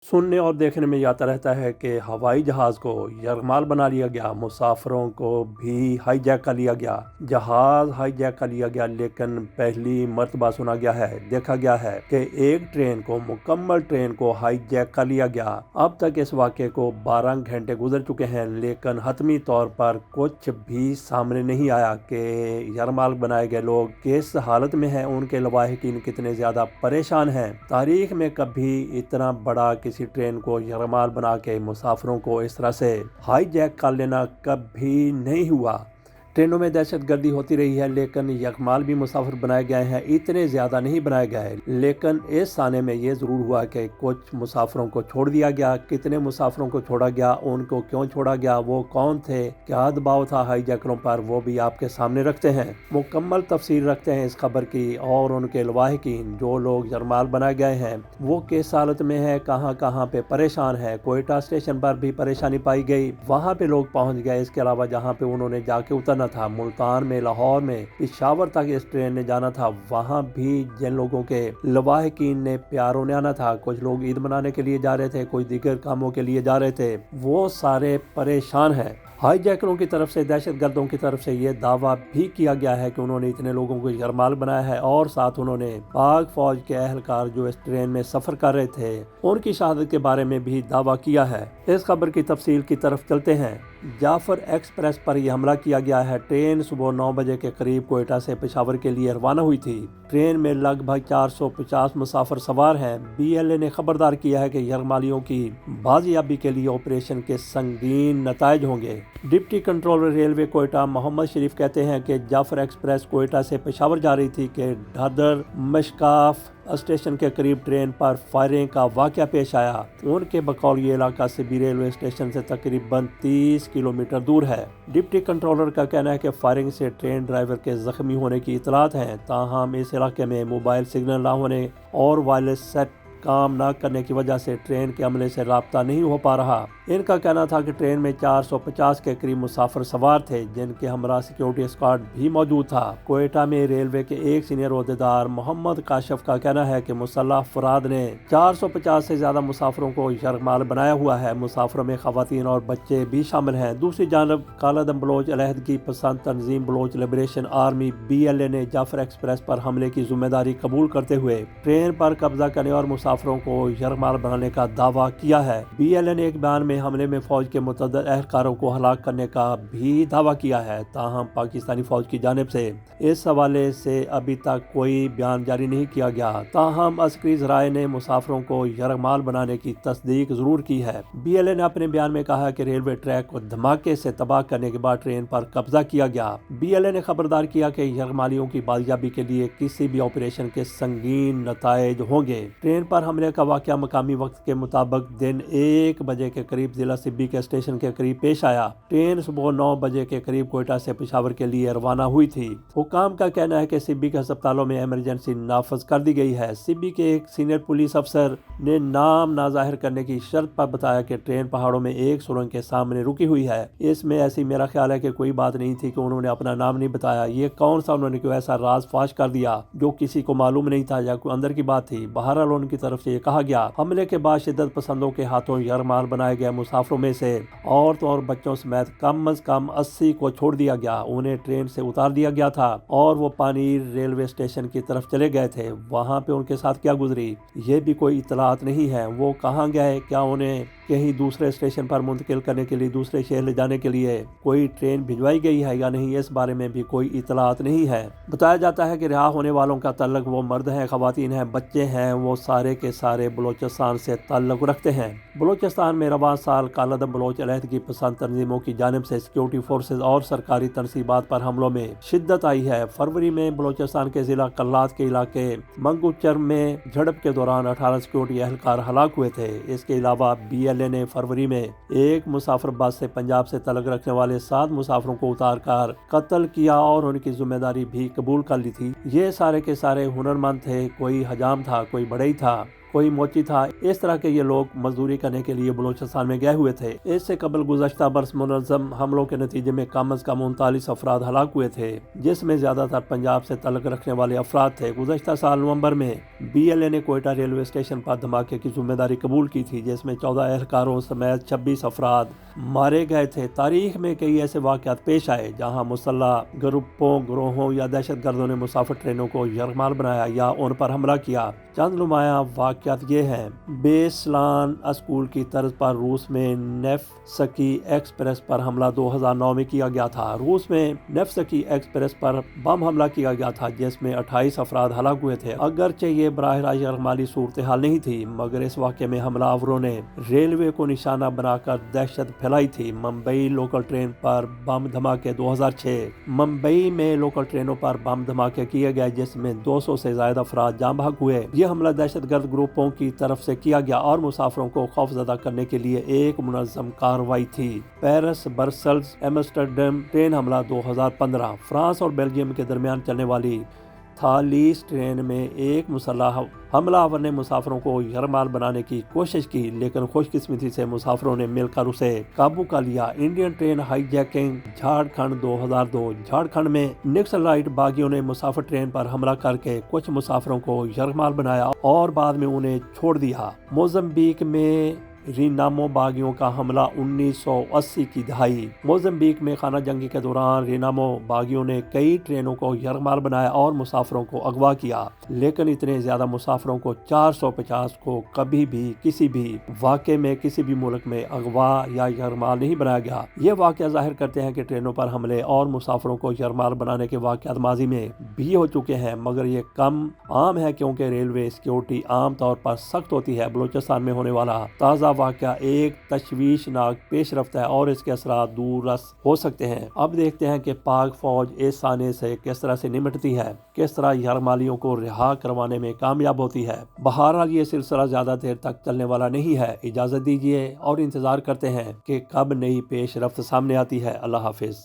सुनने और देखने में ये आता रहता है कि हवाई जहाज़ को यरगमाल बना लिया गया, मुसाफिरों को भी हाईजैक कर लिया गया, जहाज़ हाईजैक कर लिया गया। लेकिन पहली मर्तबा सुना गया है, देखा गया है कि एक मुकम्मल ट्रेन को हाईजैक कर लिया गया। अब तक इस वाक़े को 12 घंटे गुजर चुके हैं, लेकिन हतमी तौर पर कुछ भी सामने नहीं आया कि यरगमाल बनाए गए लोग किस हालत में हैं, उनके लवाहिकीन कितने ज़्यादा परेशान हैं। तारीख में कभी इतना बड़ा किसी ट्रेन को यरगमाल बना के मुसाफिरों को इस तरह से हाईजैक कर लेना कभी नहीं हुआ। ट्रेनों में दहशतगर्दी होती रही है, लेकिन यरगमाल भी मुसाफिर बनाए गए हैं, इतने ज़्यादा नहीं बनाए गए। लेकिन इस आने में ये ज़रूर हुआ कि कुछ मुसाफिरों को छोड़ दिया गया। कितने मुसाफिरों को छोड़ा गया, उनको क्यों छोड़ा गया, वो कौन थे, क्या दबाव था हाईजैकरों पर, वो भी आपके सामने रखते हैं। मुकम्मल तफसीर रखते हैं इस खबर की, और उनके लवाहिकीन जो लोग यरगमाल बनाए गए हैं वो किस हालत में है, कहाँ कहाँ पे परेशान है। कोयटा स्टेशन पर भी परेशानी पाई गई, वहाँ पे लोग पहुँच गए। इसके अलावा जहाँ पे उन्होंने जाके उतरना था, मुल्तान में, लाहौर में, पेशावर तक इस ट्रेन ने जाना था, वहाँ भी जिन लोगों के लवाहिकीन ने प्यारों ने आना था, कुछ लोग ईद मनाने के लिए जा रहे थे, कुछ दीगर कामों के लिए जा रहे थे, वो सारे परेशान हैं। हाईजैकरों की तरफ से, दहशतगर्दों की तरफ से ये दावा भी किया गया है कि उन्होंने इतने लोगों को यरगमाल बनाया है, और साथ उन्होंने पाक फौज के अहलकार जो इस ट्रेन में सफर कर रहे थे उनकी शहादत के बारे में भी दावा किया है। इस खबर की तफसील की तरफ चलते हैं। जाफर एक्सप्रेस पर यह हमला किया गया है। ट्रेन सुबह 9 बजे के करीब कोयटा से पेशावर के लिए रवाना हुई थी। ट्रेन में लगभग 450 मुसाफिर सवार हैं। BLA ने खबरदार किया है कि यरगमालियों की बाजियाबी के लिए ऑपरेशन के संगीन नताइज होंगे। Deputy controller railway Quetta Mohammad Sharif कहते हैं कि जाफर एक्सप्रेस कोयटा से पेशावर जा रही थी कि ढादर मशकाफ स्टेशन के करीब ट्रेन पर फायरिंग का वाकया पेश आया। उनके बकौल ये इलाका सिब्बी रेलवे स्टेशन से तकरीबन 30 किलोमीटर दूर है। डिप्टी कंट्रोलर का कहना है कि फायरिंग से ट्रेन ड्राइवर के जख्मी होने की इतलात हैं, ताहम इस इलाके में मोबाइल सिग्नल ना होने और वायरलेस सेट काम न करने की वजह से ट्रेन के अमले से राब्ता नहीं हो पा रहा। इनका कहना था कि ट्रेन में 450 के करीब मुसाफिर सवार थे, जिनके हमरा सिक्योरिटी स्क्वाड भी मौजूद था। कोयटा में रेलवे के एक सीनियर ओहदेदार मोहम्मद काशिफ का कहना है कि मुसल्लह अफराद ने 450 से ज्यादा मुसाफिरों को यरगमाल बनाया हुआ है। मुसाफिरों में खवातीन और बच्चे भी शामिल हैं। दूसरी जानब कालादम बलोच अलहदगी पसंद तंजीम बलोच लिबरेशन आर्मी BLA ने जाफर एक्सप्रेस पर हमले की जिम्मेदारी कबूल करते हुए ट्रेन पर कब्जा करने और मुसाफिरों को यरगमाल बनाने का दावा किया है। BLA ने एक बयान में हमले में फौज के मुतअद्दिद अहलकारों को हलाक करने का भी दावा किया है, ताहम पाकिस्तानी फौज की जानिब से इस हवाले से अभी तक कोई बयान जारी नहीं किया गया। ताहम अस्करी ज़राए ने मुसाफिरों को यरगमाल बनाने की तस्दीक जरूर की है। BLA ने अपने बयान में कहा कि रेलवे ट्रैक को धमाके से तबाह करने के बाद ट्रेन पर कब्जा किया गया। BLA ने खबरदार किया कि यरगमालियों की बाजियाबी के लिए किसी भी ऑपरेशन के संगीन नताइज होंगे। ट्रेन पर हमले का वाकया मकामी वक्त के मुताबिक दिन 1 बजे के करीब जिला सिब्बी के स्टेशन के करीब पेश आया। ट्रेन सुबह 9 बजे के करीब कोयटा से पेशावर के लिए रवाना हुई थी। हुकाम का कहना है कि सिब्बी के अस्पतालों में इमरजेंसी नाफज कर दी गई है। सिब्बी के एक सीनियर पुलिस अफसर ने नाम ना जाहिर करने की शर्त पर बताया कि ट्रेन पहाड़ों में एक सुरंग के सामने रुकी हुई है। इसमें ऐसी मेरा ख्याल है कि कोई बात नहीं थी कि उन्होंने अपना नाम नहीं बताया। ये कौन सा उन्होंने क्यों ऐसा राज फाश कर दिया जो किसी को मालूम नहीं था या कोई अंदर की बात थी। बहरहाल उनकी तरफ से ये कहा गया, हमले के बाद शिद्दत पसंदों के हाथों यरगमाल बनाए गए मुसाफिरों में से औरतों और बच्चों समेत कम अज कम 80 को छोड़ दिया गया। उन्हें ट्रेन से उतार दिया गया था और वो पानीर रेलवे स्टेशन की तरफ चले गए थे। वहाँ पे उनके साथ क्या गुजरी ये भी कोई इतलात नहीं है। वो कहाँ गए, क्या उन्हें कहीं दूसरे स्टेशन पर मुंतकिल करने के लिए, दूसरे शहर ले जाने के लिए कोई ट्रेन भिजवाई गई है या नहीं, इस बारे में भी कोई इतलात नहीं है। बताया जाता है कि रिहा होने वालों का तल्लुक, वो मर्द हैं, खवातीन हैं, बच्चे हैं, वो सारे के सारे बलोचिस्तान से ताल्लुक रखते हैं। बलोचिस्तान में रवां साल कालादम बलोच अलहदगी पसंद तंजीमों की जानिब से सिक्योरिटी फोर्सेज और सरकारी तनसीबात पर हमलों में शिद्दत आई है। फरवरी में बलोचिस्तान के जिला कल्लात के इलाके मंगूचर में झड़प के दौरान 18 सिक्योरिटी एहलकार हलाक हुए थे। इसके अलावा BLA ने फरवरी में एक मुसाफिर बस से पंजाब से तल्लुक रखने वाले 7 मुसाफिरों को उतार कर कत्ल किया और उनकी जिम्मेदारी भी कबूल कर ली थी। ये सारे के सारे हुनरमंद थे, कोई हजाम था, कोई बढ़ई था, कोई मोची था। इस तरह के ये लोग मजदूरी करने के लिए बलूचिस्तान में गए हुए थे। इससे कबल गुज़श्ता बरस मुनज़्ज़म हमलों के नतीजे में कम अज कम 39 अफराद हलाक हुए थे, जिसमें ज्यादातर पंजाब से तल्लुक़ रखने वाले अफराद थे। गुज़श्ता साल नवंबर में BLA ने कोयटा रेलवे स्टेशन पर धमाके की जिम्मेदारी कबूल की थी, जिसमें 14 एहलकारों समेत 26 अफराद मारे गए थे। तारीख में कई ऐसे वाक़यात पेश आए जहां मुसल्लह गिरोहों या दहशत गर्दों ने मुसाफिर ट्रेनों को यरगमाल बनाया या उन पर हमला किया। चंद नुमाया वाक़यात ये हैं। बेसलान स्कूल की तर्ज पर रूस में नेफ्सकी एक्सप्रेस पर हमला 2009 में किया गया था। रूस में नेफ्सकी एक्सप्रेस पर बम हमला किया गया था, जिसमें 28 अफराद हलाक हुए थे। अगरचे ये बराह रास्त यरगमाली सूरत हाल नहीं थी, मगर इस वाक़े में हमलावरों ने रेलवे को निशाना बनाकर दहशत फैलाई थी। मुंबई लोकल ट्रेन पर बम धमाके 2006। मुंबई में लोकल ट्रेनों पर बम धमाके किए गए, जिसमें 200 से ज्यादा अफराद जाँ बहक हुए। यह हमला दहशतगर्द ग्रुपों की तरफ से किया गया और मुसाफिरों को खौफजदा करने के लिए एक मुनज़्ज़म कार्रवाई थी। पेरिस ब्रसेल्स एम्स्टर्डम ट्रेन हमला 2015। फ्रांस और बेल्जियम के दरमियान चलने वाली थालीस ट्रेन में एक मुसल्लह हमलावर ने मुसाफिरों को यरगमाल बनाने की कोशिश की, लेकिन खुशकिस्मती से मुसाफिरों ने मिलकर उसे काबू कर लिया। Indian train hijacking Jharkhand 2002। Jharkhand में नक्सलाइट बागियों ने मुसाफिर ट्रेन पर हमला करके कुछ मुसाफिरों को यरगमाल बनाया और बाद में उन्हें छोड़ दिया। मोज़म्बिक में रिनामो बागियों का हमला 1980 की दहाई। मोज़म्बिक में खाना जंगी के दौरान रिनामो बागियों ने कई ट्रेनों को यरगमाल बनाया और मुसाफिरों को अगवा किया, लेकिन इतने ज्यादा मुसाफिरों को 450 को कभी भी किसी भी वाक़े में किसी भी मुल्क में अगवा या यरगमाल नहीं बनाया गया। ये वाक़या जाहिर करते हैं कि ट्रेनों पर हमले और मुसाफिरों को यरगमाल बनाने के वाक़यात माजी में भी हो चुके हैं, मगर ये कम आम है क्योंकि रेलवे सिक्योरिटी आम तौर पर सख्त होती है। बलूचिस्तान में होने वाला ताज़ा वाक़या एक तशवीशनाक पेशरफ्त है और इसके असरात दूररस हो सकते हैं। अब देखते हैं कि पाक फौज इस साने से किस तरह से निपटती है, किस तरह यरगमालियों को रिहा करवाने में कामयाब होती है। बहरहाल ये सिलसिला ज्यादा देर तक चलने वाला नहीं है। इजाजत दीजिए और इंतजार करते हैं कि कब नई पेशरफ्त सामने आती है। अल्लाह हाफिज।